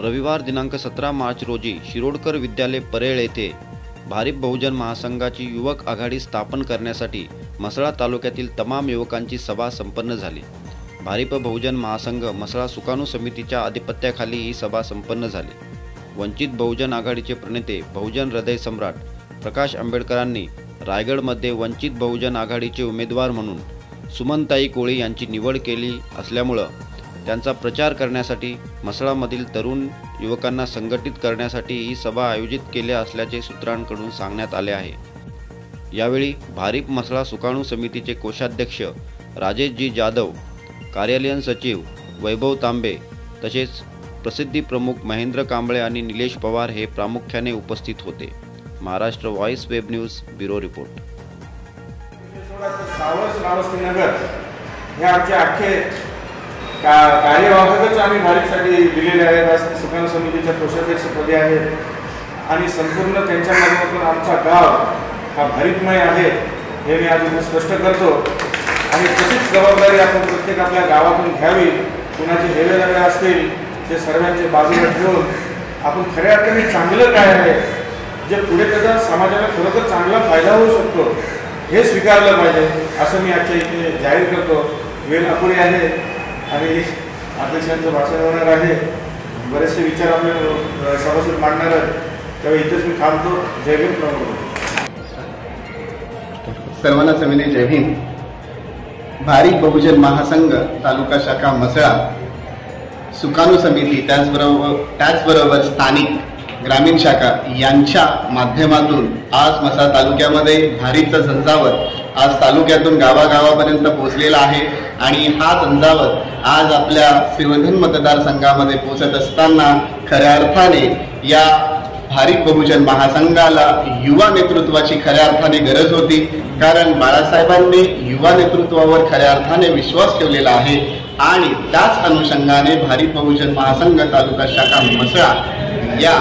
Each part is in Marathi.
रविवार दिनांक 17 मार्च रोजी शिरोडकर विद्यालय परेळ येथे भारिप बहुजन महासंघाची युवक आघाडी स्थापन करण्यासाठी म्हसळा तालुक्यातील तमाम युवकांची सभा संपन्न झाली। भारिप बहुजन महासंघ म्हसळा सुकाणू समितीच्या आधिपत्याखाली ही सभा संपन्न झाली। वंचित बहुजन आघाडीचे प्रणेते बहुजन हृदय सम्राट प्रकाश आंबेडकरांनी रायगडमध्ये वंचित बहुजन आघाडीचे उमेदवार म्हणून सुमनताई कोळी यांची निवड केली असल्यामुळे त्यांचा प्रचार करण्यासाठी म्हसळामधील तरुण युवकांना संघटित करण्यासाठी ही सभा आयोजित केली असल्याचे सूत्रांकडून सांगण्यात आले आहे। यावेळी भारिप म्हसळा सुकाणू समितीचे कोषाध्यक्ष राजेशजी जाधव, कार्यालयीन सचिव वैभव तांबे तसेच प्रसिद्धी प्रमुख महेंद्र कांबळे आणि निलेश पवार हे प्रामुख्याने उपस्थित होते। Maharashtra voice web news bureau report. कार्यवाहकच आम्ही भारिपसाठी दिलेले आहेत। आज ते सुकाणू समितीच्या कोषाध्यक्षपदी आहेत आणि संपूर्ण त्यांच्या माध्यमातून आमचा गाव हा भारिपमय आहे हे मी आज इथे स्पष्ट करतो। आणि तशीच जबाबदारी आपण प्रत्येक आपल्या गावातून घ्यावी। कुणाचे हेवेदावे असतील ते सर्वांचे बाजूला ठेवून आपण खऱ्या अर्थाने चांगलं काय आहे जे पुढे त्याचा समाजाला खरोखर चांगला फायदा होऊ शकतो हे स्वीकारलं पाहिजे असं मी आजच्या इथे जाहीर करतो। वेळ अपुरी आहे आणि अध्यक्षांचं भाषण होणार आहे। बरेचसे विचार आपले सभासद मांडणार आहेत, त्यावेळी इथेच मी थांबतो। जय भीम। सर्वांना समिती जय भीम। भारिप बहुजन महासंघ तालुका शाखा म्हसळा सुकाणू समिती त्याचबरोबर स्थानिक ग्रामीण शाखा यांच्या माध्यमातून आज म्हसळा तालुक्यामध्ये भारिपचा झंझावत आज तालुक्यातून गावागावापर्यंत पोहोचलेला आहे आणि हा झंझावत आज आपल्या श्रीवर्धन मतदारसंघामध्ये पोहोचत असताना खऱ्या अर्थाने या भारिप बहुजन महासंघाला युवा नेतृत्वाची खऱ्या अर्थाने गरज होती। कारण बाळासाहेबांनी युवा नेतृत्वावर खऱ्या अर्थाने विश्वास ठेवलेला आहे आणि त्याच अनुषंगाने भारिप बहुजन महासंघ तालुका शाखा म्हसळा या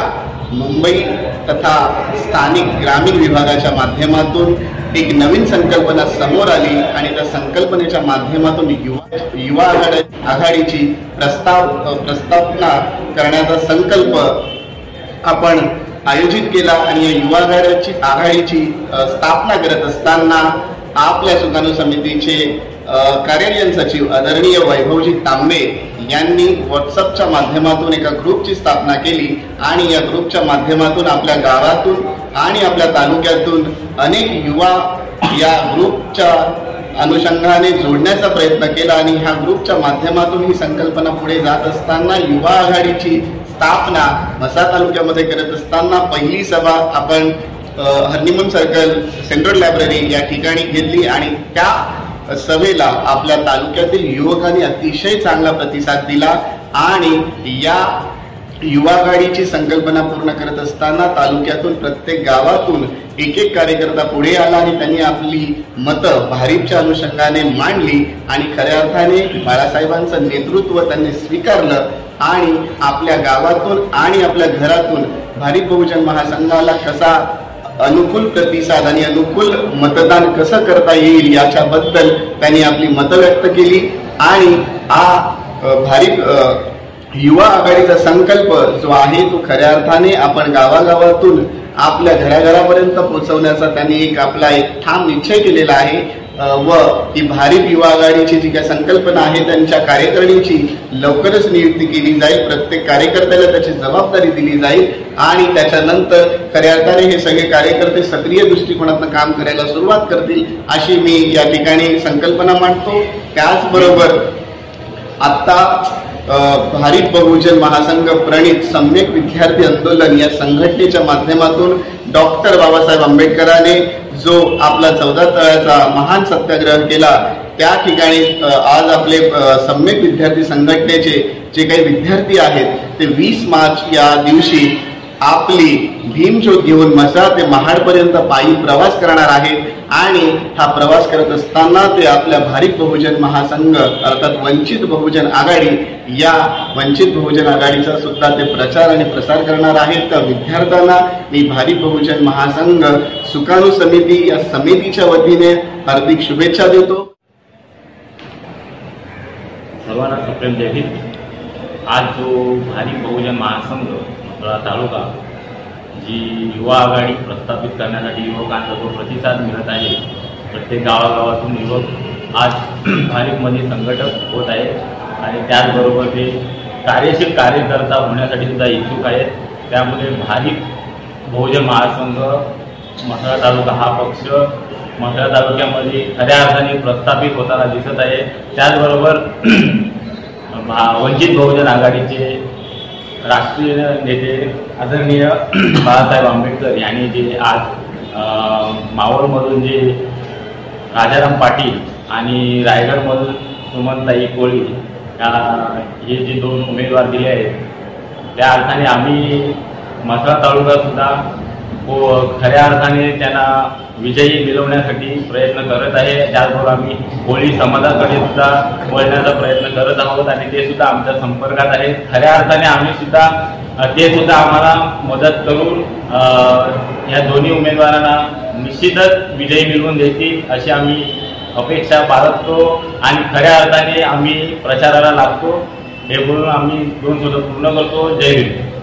मुंबई तथा स्थानिक ग्रामीण विभागाच्या माध्यमातून एक नवीन संकल्पना समोर आली आणि त्या संकल्पनेच्या माध्यमातून युवा आघाडीची प्रस्तावना करण्याचा संकल्प आपण आयोजित केला आणि या युवा आघाडीची स्थापना करत असताना आपल्या सुकाणू समितीचे कार्यालयीन सचिव आदरणीय वैभवजी तांबे यांनी व्हॉट्सअपच्या माध्यमातून एका ग्रुपची स्थापना केली आणि या ग्रुपच्या माध्यमातून आपल्या गावातून आणि आपल्या तालुक्यातून अनेक युवा या ग्रुपच्या अनुषंगाने जोडण्याचा प्रयत्न केला आणि ह्या ग्रुपच्या माध्यमातून ही संकल्पना पुढे जात असताना युवा आघाडीची स्थापना म्हसळा तालुक्यामध्ये करत असताना पहिली सभा आपण हरनिमन सर्कल सेंट्रल लायब्ररी या ठिकाणी घेतली आणि त्या सभेला आपल्या तालुक्यातील युवकांनी अतिशय चांगला प्रतिसाद दिला आणि या युवा आघाडीची संकल्पना पूर्ण करत असताना तालुक्यातून प्रत्येक गावातून एक एक कार्यकर्ता पुढे आला आणि त्यांनी आपली मतं भारिपच्या अनुषंगाने मांडली आणि खऱ्या अर्थाने बाळासाहेबांचं नेतृत्व त्यांनी स्वीकारलं आणि आपल्या गावातून आणि आपल्या घरातून भारिप बहुजन महासंघाला कसा अनुकूल प्रतिसाद आणि अनुकूल मतदान कसं करता येईल याच्याबद्दल त्यांनी आपली मतं व्यक्त केली आणि हा भारिप युवा आघाडीचा संकल्प जो आहे तो खऱ्या अर्थाने आपण गावागावातून आपल्या घराघरापर्यंत पोहोचवण्याचा त्यांनी आपला एक ठाम निश्चय केलेला आहे व ही भारिप युवा आघाडीची जी काही संकल्पना आहे त्यांच्या कार्यकारिणीची लवकरच नियुक्ती केली जाईल। प्रत्येक कार्यकर्त्याला त्याची जबाबदारी दिली जाईल आणि त्याच्यानंतर खऱ्या अर्थाने हे सगळे कार्यकर्ते सक्रिय दृष्टिकोनातून काम करायला सुरुवात करतील अशी मी या ठिकाणी संकल्पना मांडतो। त्याचबरोबर आता भारिप बहुजन महासंघ प्रणित सम्यक विद्यार्थी आंदोलन या संघटनेच्या माध्यमातून डॉक्टर बाबासाहेब आंबेडकरांनी जो आपला 14 तळ्याचा महान सत्याग्रह केला त्या ठिकाणी आज आपले सम्यक विद्यार्थी संघटनेचे जे काही विद्यार्थी आहेत ते 20 मार्च या दिवशी आपली भीमज्योत घेऊन म्हसळा ते महाडपर्यंत पायी प्रवास करणार आहेत आणि हा प्रवास करत असताना ते आपल्या भारिप बहुजन महासंघ अर्थात वंचित बहुजन आघाडी या वंचित बहुजन आघाडीचा सुद्धा ते प्रचार आणि प्रसार करणार आहेत। त्या विद्यार्थ्यांना मी भारिप बहुजन महासंघ सुकाणू समिती या समितीच्या वतीने हार्दिक शुभेच्छा देतो। सर्वांना जय हिंद। आज जो भारिप बहुजन महासंघ मसळा तालुका जी युवा आघाडी प्रस्थापित करण्यासाठी युवकांचा जो प्रतिसाद मिळत आहे, प्रत्येक गावागावातून युवक आज भारिपमध्ये संघटक होत आहे आणि त्याचबरोबर ते कार्यशील कार्यकर्ता होण्यासाठी सुद्धा इच्छुक आहेत. त्यामुळे भारिप बहुजन महासंघ मसळा तालुका हा पक्ष मसळा तालुक्यामध्ये खऱ्या अर्थाने प्रस्थापित होताना दिसत आहे. त्याचबरोबर वंचित बहुजन आघाडीचे राष्ट्रीय नेते आदरणीय बाळासाहेब आंबेडकर यांनी जे आज मावळमधून जे राजाराम पाटील आणि रायगडमधून सुमनताई कोळी हे जे 2 उमेदवार दिले आहेत, त्या अर्थाने आम्ही मसळा तालुकासुद्धा खऱ्या अर्थाने त्यांना विजयी मिळवण्यासाठी प्रयत्न करत आहे. त्याचबरोबर आम्ही कोळी समाजाकडे सुद्धा वळण्याचा प्रयत्न करत आहोत आणि ते सुद्धा आमच्या संपर्कात आहेत. खऱ्या अर्थाने आम्ही सुद्धा ते सुद्धा आम्हाला मदत करून या दोन्ही उमेदवारांना निश्चितच विजयी मिळवून देतील अशी आम्ही अपेक्षा बाळगतो आणि खऱ्या अर्थाने आम्ही प्रचाराला लागतो. हे बोलून आम्ही 2 शब्द पूर्ण करतो. जय हिंद.